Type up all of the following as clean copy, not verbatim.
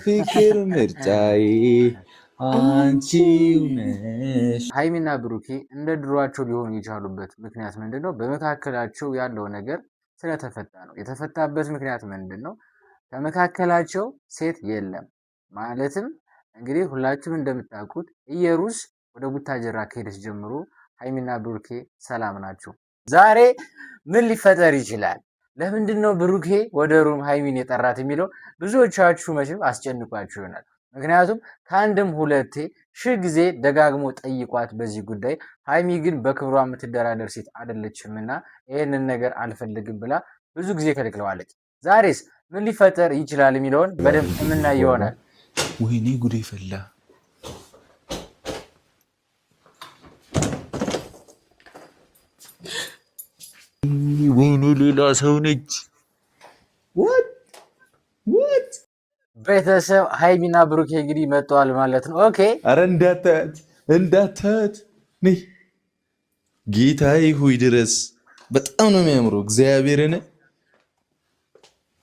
ፍቅር ምርጫዬ አንቺው ነሽ። ሀይሚና ብሩኬ እንደ ድሯቸው ሊሆኑ የቻሉበት ምክንያት ምንድን ነው? በመካከላቸው ያለው ነገር ስለተፈታ ነው። የተፈታበት ምክንያት ምንድን ነው? ከመካከላቸው ሴት የለም። ማለትም እንግዲህ ሁላችሁም እንደምታውቁት ኢየሩስ ወደ ቡታጀራ ከሄደች ጀምሮ ሀይሚና ብሩኬ ሰላም ናቸው። ዛሬ ምን ሊፈጠር ይችላል? ለምንድን ነው ብሩኬ ወደ ሩም ሀይሚን የጠራት የሚለው ብዙዎቻችሁ መቼም አስጨንቋችሁ ይሆናል። ምክንያቱም ከአንድም ሁለቴ ሺህ ጊዜ ደጋግሞ ጠይቋት በዚህ ጉዳይ። ሀይሚ ግን በክብሯ የምትደራደር ሴት አይደለችምና ይህንን ነገር አልፈልግም ብላ ብዙ ጊዜ ከልክለዋለች። ዛሬስ ምን ሊፈጠር ይችላል የሚለውን በደንብ የምናይ ይሆናል። ወይኔ ጉዴ ፈላ። ወይኔ ሌላ ሰው ነች። ቤተሰብ ሀይሚና ብሩኬ እንግዲህ መጥተዋል ማለት ነው። ኦኬ አረ እንዳታያት ነይ ጌታዬ ሆይ ድረስ በጣም ነው የሚያምረው። እግዚአብሔርን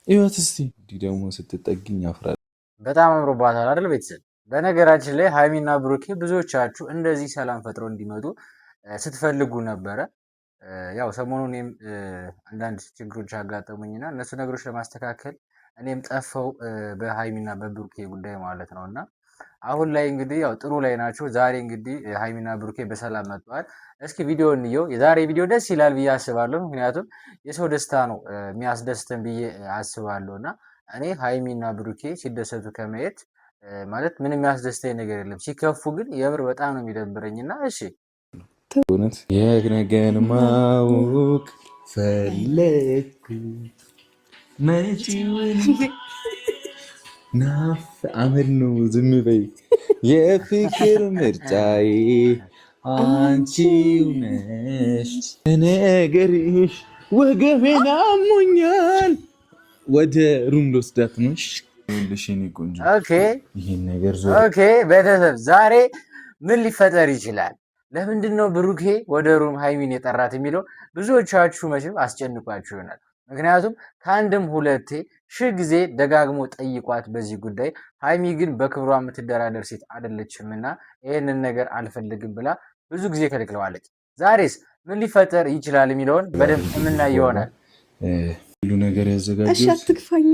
ይወት እስቲ እንዲህ ደግሞ ስትጠግኝ ያፍራል። በጣም አምሮባታል አይደል ቤተሰብ? በነገራችን ላይ ሀይሚና ብሩኬ ብዙዎቻችሁ እንደዚህ ሰላም ፈጥረው እንዲመጡ ስትፈልጉ ነበረ። ያው ሰሞኑን እኔም አንዳንድ ችግሮች አጋጠሙኝና እነሱ ነገሮች ለማስተካከል እኔም ጠፋው በሀይሚና በብሩኬ ጉዳይ ማለት ነው። እና አሁን ላይ እንግዲህ ያው ጥሩ ላይ ናቸው። ዛሬ እንግዲህ ሀይሚና ብሩኬ በሰላም መጥተዋል። እስኪ ቪዲዮ እንየው። የዛሬ ቪዲዮ ደስ ይላል ብዬ አስባለሁ። ምክንያቱም የሰው ደስታ ነው የሚያስደስተን ብዬ አስባለሁ። እና እኔ ሀይሚና ብሩኬ ሲደሰቱ ከማየት ማለት ምንም የሚያስደስተኝ ነገር የለም። ሲከፉ ግን የምር በጣም ነው የሚደብረኝ። እና እሺ የነገን ማወቅ ፈለግኩ መጪውን ናፍ አመድ ነው ዝም በይ የፍቅር ምርጫዬ አንቺው ነሽ። ነገርሽ ወገቤን አሞኛል። ወደ ሩም ልወስዳት ነው። ኦኬ ቤተሰብ ዛሬ ምን ሊፈጠር ይችላል? ለምንድን ነው ብሩኬ ወደ ሩም ሀይሚን የጠራት የሚለው ብዙዎቻችሁ መቼም አስጨንቋችሁ ይሆናል። ምክንያቱም ከአንድም ሁለቴ ሺህ ጊዜ ደጋግሞ ጠይቋት በዚህ ጉዳይ። ሀይሚ ግን በክብሯ የምትደራደር ሴት አይደለችምና ይህንን ነገር አልፈልግም ብላ ብዙ ጊዜ ከልክለዋለች። ዛሬስ ምን ሊፈጠር ይችላል የሚለውን በደንብ የምናይ ይሆናል። ሁሉ ነገር ያዘጋጁት አትክፋኛ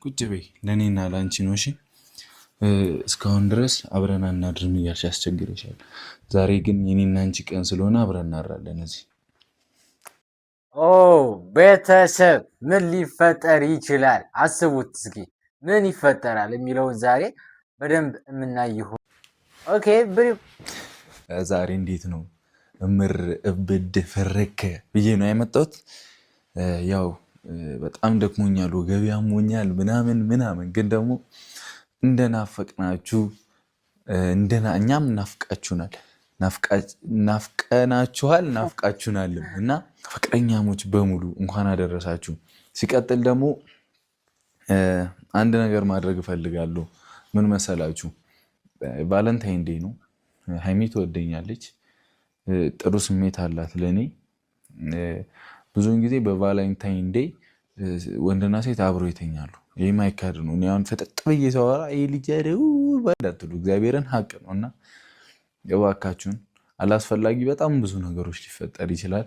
ቁጭ በይ ለእኔና ለአንቺ ነው። እሺ እስካሁን ድረስ አብረን አናድርም እያልሽ ያስቸግረሻል። ዛሬ ግን የኔና አንቺ ቀን ስለሆነ አብረን እናድራለን እዚህ። ቤተሰብ ምን ሊፈጠር ይችላል? አስቡት እስኪ ምን ይፈጠራል የሚለውን ዛሬ በደንብ የምናይ ይሆናል። ኦኬ ዛሬ እንዴት ነው እምር እብድ ፍርክ ብዬ ነው ያመጣሁት። ያው በጣም ደክሞኛል፣ ወገቤ አሞኛል ምናምን ግን ደግሞ እንደናፈቅናችሁ እኛም ናፍቃችሁናልም እና ፍቅረኛሞች በሙሉ እንኳን አደረሳችሁ። ሲቀጥል ደግሞ አንድ ነገር ማድረግ እፈልጋለሁ። ምን መሰላችሁ? ቫለንታይን ዴይ ነው። ሀይሚ ትወደኛለች፣ ጥሩ ስሜት አላት ለእኔ። ብዙውን ጊዜ በቫለንታይን ዴይ ወንድና ሴት አብሮ ይተኛሉ። ይህ ማይካድ ነው። እኔ አሁን ፈጠጥ ብዬ ሰዋራ ይህ ልጅ እንዳትሉ እግዚአብሔርን ሀቅ ነው። እና እባካችሁን አላስፈላጊ በጣም ብዙ ነገሮች ሊፈጠር ይችላል።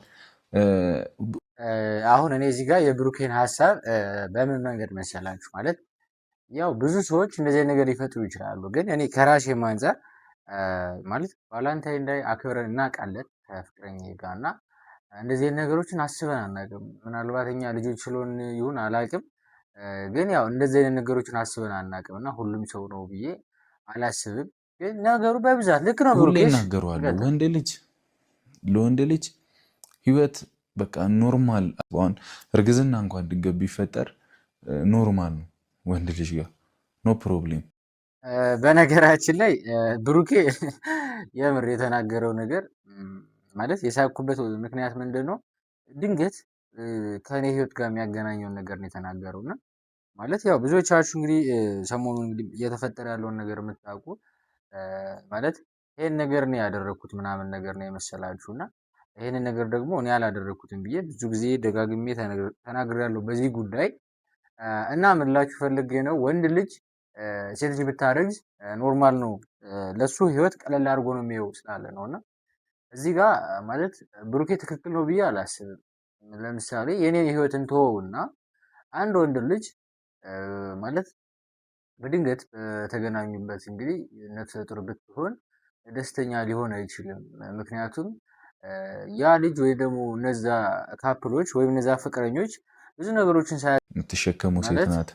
አሁን እኔ እዚህ ጋር የብሩኬን ሀሳብ በምን መንገድ መሰላችሁ? ማለት ያው ብዙ ሰዎች እንደዚህ ነገር ሊፈጥሩ ይችላሉ። ግን እኔ ከራሴ አንፃር ማለት ቫላንታይን ዴይ አክብረን እናውቃለን ከፍቅረኛ ጋር እና እንደዚህ ነገሮችን አስበን አናውቅም። ምናልባት እኛ ልጆች ስለሆን ይሁን አላውቅም። ግን ያው እንደዚህ አይነት ነገሮችን አስበን አናውቅም እና ሁሉም ሰው ነው ብዬ አላስብም። ግን ነገሩ በብዛት ልክ ነው። ሁሌ እናገረዋለሁ። ለወንድ ልጅ ህይወት በቃ ኖርማል። አሁን እርግዝና እንኳን ድንገት ቢፈጠር ኖርማል ነው ወንድ ልጅ ጋር ኖ ፕሮብሌም። በነገራችን ላይ ብሩኬ የምር የተናገረው ነገር ማለት የሳኩበት ምክንያት ምንድን ነው? ድንገት ከኔ ህይወት ጋር የሚያገናኘውን ነገር ነው የተናገረው እና ማለት ያው ብዙዎቻችሁ እንግዲህ ሰሞኑን እንግዲህ እየተፈጠረ ያለውን ነገር የምታውቁ ማለት ይሄን ነገር ነው ያደረኩት ምናምን ነገር ነው የመሰላችሁ እና ይሄንን ነገር ደግሞ እኔ አላደረኩትም ብዬ ብዙ ጊዜ ደጋግሜ ተናግሬያለሁ በዚህ ጉዳይ እና ምን ላችሁ ፈልጌ ነው ወንድ ልጅ ሴት ልጅ ብታረግዝ ኖርማል ነው ለሱ ህይወት ቀለል አድርጎ ነው የሚየው ስላለ ነው። እና እዚህ ጋር ማለት ብሩኬ ትክክል ነው ብዬ አላስብም። ለምሳሌ የኔን ህይወት እንተወውና አንድ ወንድ ልጅ ማለት በድንገት በተገናኙበት እንግዲህ ነፍሰ ጡር ብትሆን ደስተኛ ሊሆን አይችልም። ምክንያቱም ያ ልጅ ወይ ደግሞ እነዛ ካፕሎች ወይም እነዛ ፍቅረኞች ብዙ ነገሮችን የምትሸከሙ ሴት ናት።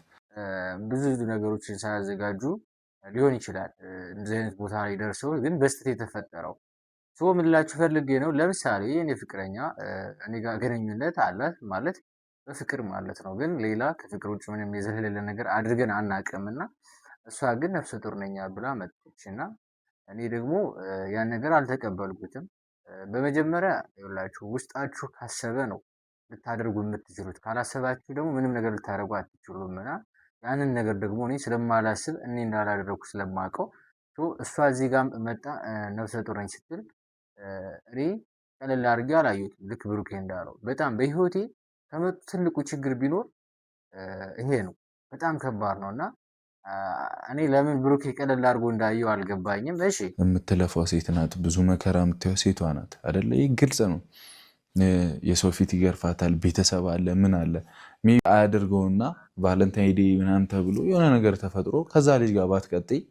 ብዙ ነገሮችን ሳያዘጋጁ ሊሆን ይችላል እንደዚህ አይነት ቦታ ላይ ደርሰው ግን በስተት የተፈጠረው ሶ ምን ልላችሁ ፈልጌ ነው። ለምሳሌ የኔ ፍቅረኛ እኔ ጋር ግንኙነት አላት ማለት በፍቅር ማለት ነው። ግን ሌላ ከፍቅር ውጭ ምንም የዘለለ ነገር አድርገን አናውቅም እና እሷ ግን ነፍሰ ጡር ነኝ ብላ መጣች እና እኔ ደግሞ ያን ነገር አልተቀበልኩትም። በመጀመሪያ ይኸውላችሁ ውስጣችሁ ካሰበ ነው ልታደርጉ የምትችሉት፣ ካላሰባችሁ ደግሞ ምንም ነገር ልታደርጉ አትችሉም። እና ያንን ነገር ደግሞ እኔ ስለማላስብ እኔ እንዳላደረኩ ስለማውቀው እሷ እዚህ ጋር መጣ ነፍሰ ጡር ነኝ ስትል እኔ ቀለል አድርጌ አላየሁትም። ልክ ብሩኬ እንዳለው በጣም በህይወቴ ከመጡ ትልቁ ችግር ቢኖር ይሄ ነው። በጣም ከባድ ነው እና እኔ ለምን ብሩኬ ቀለል አድርጎ እንዳየው አልገባኝም። እሺ የምትለፋው ሴት ናት፣ ብዙ መከራ የምታየው ሴቷ ናት አደለ? ይህ ግልጽ ነው። የሰው ፊት ይገርፋታል፣ ቤተሰብ አለ፣ ምን አለ አያደርገውና ቫለንታይን ዴይ ምናምን ተብሎ የሆነ ነገር ተፈጥሮ ከዛ ልጅ ጋር ባትቀጥይ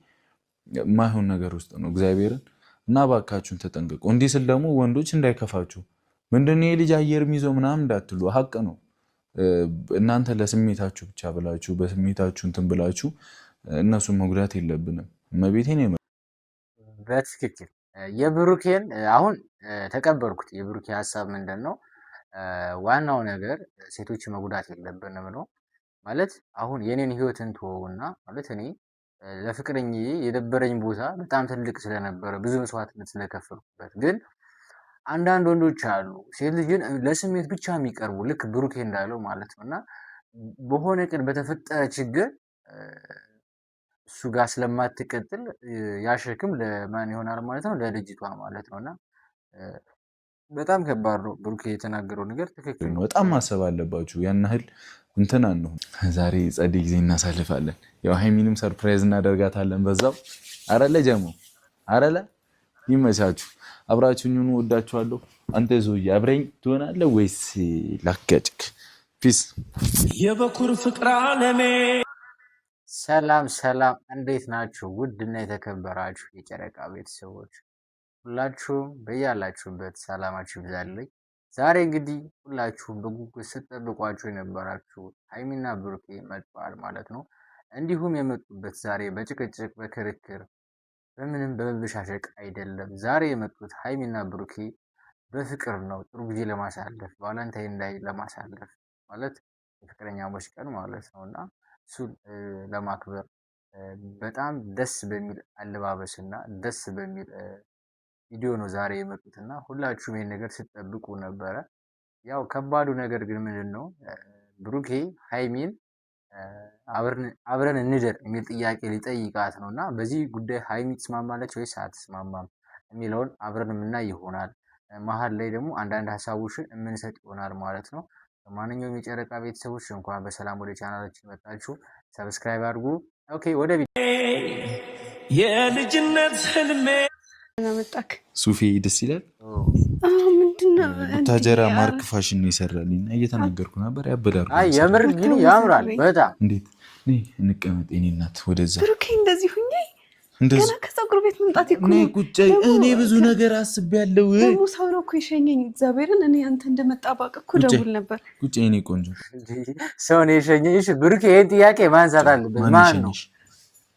ማይሆን ነገር ውስጥ ነው እግዚአብሔርን እና ባካችሁን ተጠንቀቁ። እንዲህ ስል ደግሞ ወንዶች እንዳይከፋችሁ ምንድነው የልጅ አየር ሚዞ ምናምን እንዳትሉ፣ ሀቅ ነው። እናንተ ለስሜታችሁ ብቻ ብላችሁ በስሜታችሁ እንትን ብላችሁ እነሱን መጉዳት የለብንም። እመቤቴን በትክክል የብሩኬን አሁን ተቀበልኩት። የብሩኬ ሀሳብ ምንድን ነው? ዋናው ነገር ሴቶች መጉዳት የለብንም ነው ማለት። አሁን የኔን ህይወት እንትወውና ማለት እኔ ለፍቅረኝ የደበረኝ ቦታ በጣም ትልቅ ስለነበረ ብዙ መስዋዕትነት ስለከፈልኩበት፣ ግን አንዳንድ ወንዶች አሉ ሴት ልጅን ለስሜት ብቻ የሚቀርቡ ልክ ብሩኬ እንዳለው ማለት ነው። እና በሆነ ቀን በተፈጠረ ችግር እሱ ጋር ስለማትቀጥል ያሸክም ለማን ይሆናል ማለት ነው? ለልጅቷ ማለት ነው። እና በጣም ከባድ ነው። ብሩኬ የተናገረው ነገር ትክክል ነው። በጣም ማሰብ አለባችሁ። ያን ያህል እንትን አንሁ። ዛሬ ጸደይ ጊዜ እናሳልፋለን። ያው ሀይሚንም ሰርፕራይዝ እናደርጋታለን በዛው። አረለ ጀሞ አረለ ይመቻችሁ። አብራችሁኝ ሁኑ። ወዳችኋለሁ። አንተ ዞዬ አብረኝ ትሆናለህ ወይስ ላጋጭክ? ፒስ የበኩር ፍቅር አለሜ። ሰላም ሰላም፣ እንዴት ናችሁ? ውድና የተከበራችሁ የጨረቃ ቤተሰቦች ሁላችሁም በያላችሁበት ሰላማችሁ ይብዛልኝ። ዛሬ እንግዲህ ሁላችሁም በጉጉት ስትጠብቋቸው የነበራችሁ ሀይሚና ብሩኬ መጥተዋል ማለት ነው። እንዲሁም የመጡበት ዛሬ በጭቅጭቅ በክርክር በምንም በመበሻሸቅ አይደለም። ዛሬ የመጡት ሀይሚና ብሩኬ በፍቅር ነው። ጥሩ ጊዜ ለማሳለፍ ቫለንታይን ዳይ ለማሳለፍ ማለት የፍቅረኛሞች ቀን ማለት ነው እና እሱን ለማክበር በጣም ደስ በሚል አለባበስ እና ደስ በሚል ቪዲዮ ነው ዛሬ የመጡት እና ሁላችሁም ይሄን ነገር ስትጠብቁ ነበረ። ያው ከባዱ ነገር ግን ምንድን ነው ብሩኬ ሀይሚን አብረን እንደር የሚል ጥያቄ ሊጠይቃት ነው እና በዚህ ጉዳይ ሀይሚ ትስማማለች ወይስ አትስማማም የሚለውን አብረን የምናይ ይሆናል። መሀል ላይ ደግሞ አንዳንድ ሀሳቦችን የምንሰጥ ይሆናል ማለት ነው። ማንኛውም የጨረቃ ቤተሰቦች እንኳን በሰላም ወደ ቻናላችን መጣችሁ። ሰብስክራይብ አድርጉ። ኦኬ ወደ የልጅነት ህልሜ መጣክ ሱፌ ደስ ይላል። ምንድነው ታጀራ ማርክ ፋሽን ነው ይሰራልኝ እና እየተናገርኩ ነበር። ያበዳሩ የምር ግን ያምራል በጣም። እንዴት እንቀመጥ የኔ እናት ወደዛ ብሩኬ እንደዚህ ሁኜ ገና ከፀጉር ቤት መምጣት ቁጭ እኔ ብዙ ነገር አስቤያለሁ። ደግሞ ሰው ነው እኮ የሸኘኝ። እግዚአብሔርን እኔ አንተ እንደመጣ ባቅ እኮ ደውል ነበር። ቁጭ የኔ ቆንጆ ሰው ነው የሸኘሽ። ብሩኬ ይህን ጥያቄ ማንሳት አለበት። ማን ነው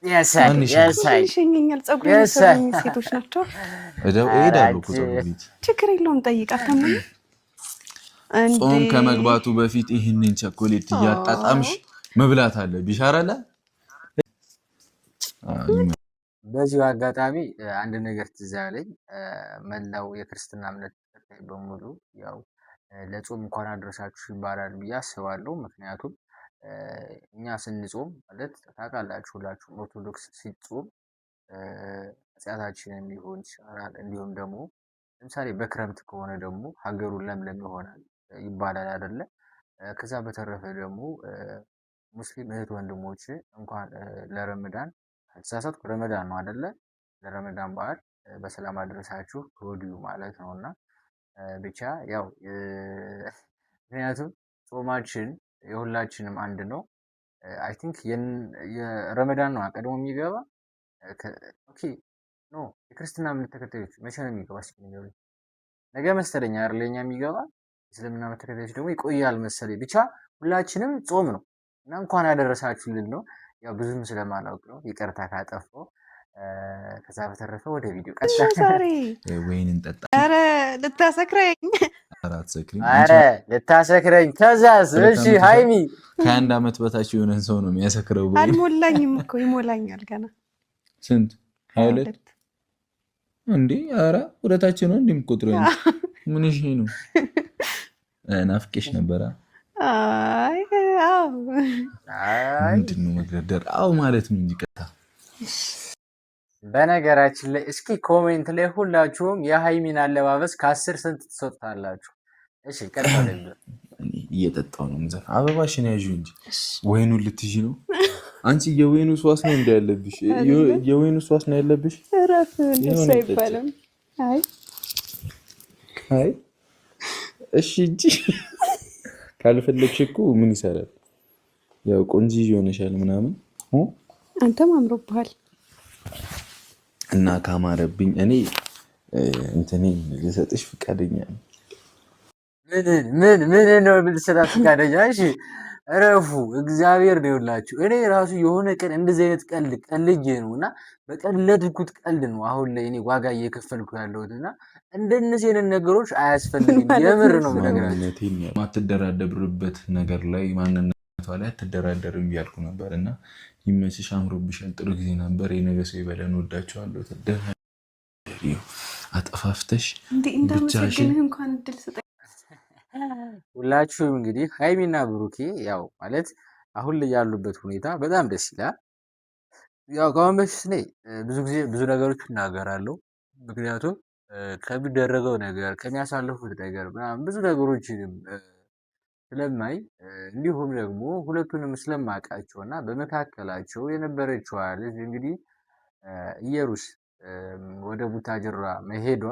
ይሸኘኛል? ፀጉር የሚሰሩኝ ሴቶች ናቸው። እሄዳለሁ እኮ ፀጉር ቤት። ችግር የለውም ጠይቃት። ጾም ከመግባቱ በፊት ይህንን ቸኮሌት እያጣጣምሽ መብላት አለብሽ። አረለ በዚሁ አጋጣሚ አንድ ነገር ትዝ አለኝ። መላው የክርስትና እምነት ተከታይ በሙሉ ያው ለጾም እንኳን አደረሳችሁ ይባላል ብዬ አስባለሁ። ምክንያቱም እኛ ስንጾም ማለት ታውቃላችሁ ሁላችሁም ኦርቶዶክስ ሲጾም ኃጢአታችንን ሊሆን ይችላል። እንዲሁም ደግሞ ለምሳሌ በክረምት ከሆነ ደግሞ ሀገሩ ለምለም ይሆናል ይባላል አይደለ? ከዛ በተረፈ ደግሞ ሙስሊም እህት ወንድሞች እንኳን ለረመዳን ካልተሳሳትኩ ረመዳን ነው አይደለ? ለረመዳን በዓል በሰላም አደረሳችሁ ከወዲሁ ማለት ነው። እና ብቻ ያው ምክንያቱም ጾማችን የሁላችንም አንድ ነው። አይ ቲንክ የረመዳን ነው ቀድሞ የሚገባ። ኦኬ ኖ የክርስትና እምነት ተከታዮች መቼ ነው የሚገባ? እስኪ ንገሩኝ። ነገ መሰለኝ አይደል የኛ የሚገባ። የእስልምና እምነት ተከታዮች ደግሞ ይቆያል መሰለኝ። ብቻ ሁላችንም ጾም ነው እና እንኳን ያደረሳችሁ ልል ነው። ያው ብዙም ስለማላውቅ ነው ይቅርታ ካጠፋው። ከዛ በተረፈ ወደ ቪዲዮ ዛሬ ወይን እንጠጣ። ኧረ ልታሰክረኝ፣ ኧረ ልታሰክረኝ። ከዛስ? እሺ ሃይሚ ከአንድ ዓመት በታች የሆነን ሰው ነው የሚያሰክረው። አልሞላኝም እኮ ይሞላኛል ገና። ስንት? 22 እንዴ? ኧረ ወደታችን ነው እንደምቆጥረው። ምን እሺ ነው? ናፍቄሽ ነበረ። አይ አዎ፣ ምንድን ነው መግደርደር? አዎ ማለት ነው እንጂ ቀጥታ። በነገራችን ላይ እስኪ ኮሜንት ላይ ሁላችሁም የሃይሚን አለባበስ ከ10 ስንት ትሰጡታላችሁ? እሺ ቀጥታ ነበር። እየጠጣው ነው ምዘፍ። አበባሽን ያዡ እንጂ ወይኑን ልትይዢ ነው አንቺ። የወይኑ ሷስ ነው እንዳያለብሽ፣ የወይኑ ሷስ ነው ያለብሽ። ራፍ እንደሱ አይባልም። አይ አይ እሺ እንጂ ካልፈለግሽ እኮ ምን ይሰራል? ያው ቆንጆ ይሆነሻል ምናምን። አንተም አምሮብሃል። እና ካማረብኝ እኔ እንትኔ ልሰጥሽ ፈቃደኛ ነኝ። ምን ነው ልትሰጣት ፈቃደኛ? እሺ እረፉ። እግዚአብሔር ነው ይውላችሁ። እኔ ራሱ የሆነ ቀን እንደዚህ አይነት ቀልድ ቀልጄ ነው እና በቀለድኩት ቀልድ ነው አሁን ላይ እኔ ዋጋ እየከፈልኩ ያለሁት እና እንደነዚህ አይነት ነገሮች አያስፈልግም። የምር ነው የምነግራችሁ። ማትደራደርበት ነገር ላይ ማንነቷ ላይ አትደራደርም እያልኩ ነበር እና ይመችሽ፣ አምሮብሻል፣ ጥሩ ጊዜ ነበር። የነገ ሰው ይበለን። ወዳቸዋለሁ። አጠፋፍተሽ እንዳመሰግንህ እንኳን እድል ስጠኝ። ሁላችሁም እንግዲህ ሃይሚና ብሩኬ ያው ማለት አሁን ላይ ያሉበት ሁኔታ በጣም ደስ ይላል። ያው ከአሁን በፊት እኔ ብዙ ጊዜ ብዙ ነገሮች እናገራለሁ። ምክንያቱም ከሚደረገው ነገር ከሚያሳልፉት ነገር ምናምን ብዙ ነገሮችንም ስለማይ እንዲሁም ደግሞ ሁለቱንም ስለማውቃቸው እና በመካከላቸው የነበረችዋ ልጅ እንግዲህ ኢየሩስ ወደ ቡታጅራ መሄዷ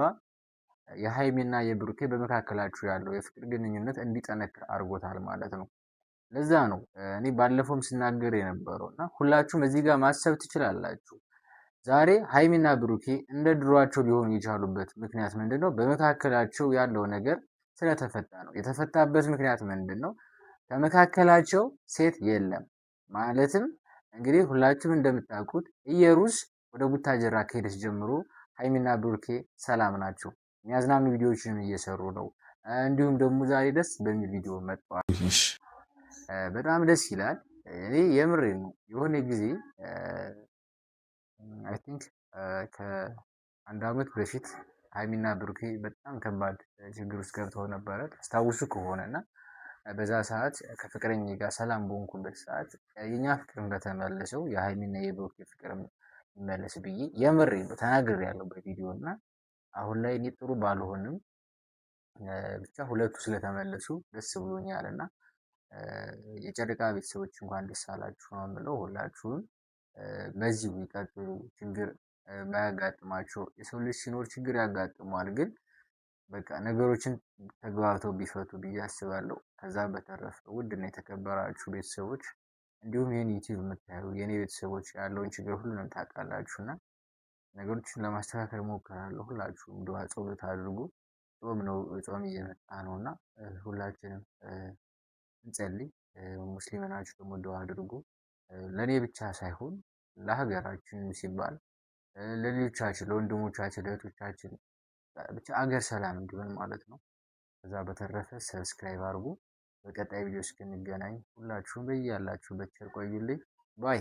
የሃይሚና የብሩኬ በመካከላቸው ያለው የፍቅር ግንኙነት እንዲጠነክር አድርጎታል ማለት ነው። ለዛ ነው እኔ ባለፈውም ስናገር የነበረው እና ሁላችሁም እዚህ ጋር ማሰብ ትችላላችሁ። ዛሬ ሃይሚና ብሩኬ እንደ ድሯቸው ሊሆኑ የቻሉበት ምክንያት ምንድን ነው? በመካከላቸው ያለው ነገር ስለተፈታ ነው። የተፈታበት ምክንያት ምንድን ነው? ከመካከላቸው ሴት የለም። ማለትም እንግዲህ ሁላችሁም እንደምታውቁት ኢየሩስ ወደ ቡታጀራ ከሄደች ጀምሮ ሃይሚና ብሩኬ ሰላም ናቸው። የሚያዝናኑ ቪዲዮዎችንም እየሰሩ ነው። እንዲሁም ደግሞ ዛሬ ደስ በሚል ቪዲዮ መጥተዋል። በጣም ደስ ይላል። እኔ የምሬ ነው። የሆነ ጊዜ አይ ቲንክ ከአንድ ዓመት በፊት ሃይሚና ብሩኬ በጣም ከባድ ችግር ውስጥ ገብተው ነበረ ታስታውሱ ከሆነ እና በዛ ሰዓት ከፍቅረኛ ጋር ሰላም በሆንኩበት ሰዓት የኛ ፍቅር እንደተመለሰው የሃይሚና የብሩኬ ፍቅር ይመለስ ብዬ የምሬ ነው ተናግሬያለሁ በቪዲዮ እና አሁን ላይ እኔ ጥሩ ባልሆንም ብቻ ሁለቱ ስለተመለሱ ደስ ብሎኛል እና የጨረቃ ቤተሰቦች እንኳን ደስ አላችሁ ነው የምለው። ሁላችሁም በዚሁ ይቀጥሉ። ችግር ባያጋጥማቸው የሰው ልጅ ሲኖር ችግር ያጋጥመዋል፣ ግን በቃ ነገሮችን ተግባብተው ቢፈቱ ብዬ አስባለሁ። ከዛ በተረፈ ውድና የተከበራችሁ ቤተሰቦች እንዲሁም ይህን ዩቲዩብ የምታዩ የእኔ ቤተሰቦች ያለውን ችግር ሁሉንም ታውቃላችሁ እና ነገሮችን ለማስተካከል ሞክራለሁ። ሁላችሁም ዱዓ ጸሎት አድርጉ። ጾም ነው፣ ጾም እየመጣ ነው እና ሁላችንም እንጸልይ። ሙስሊም ናችሁ ደግሞ ዱዓ አድርጉ። ለእኔ ብቻ ሳይሆን ለሀገራችን ሲባል ለሌሎቻችን፣ ለወንድሞቻችን፣ ለእህቶቻችን ብቻ አገር ሰላም እንዲሆን ማለት ነው። ከዛ በተረፈ ሰብስክራይብ አድርጉ። በቀጣይ ቪዲዮ እስክንገናኝ ሁላችሁም በያላችሁበት ቸር ቆዩልኝ ባይ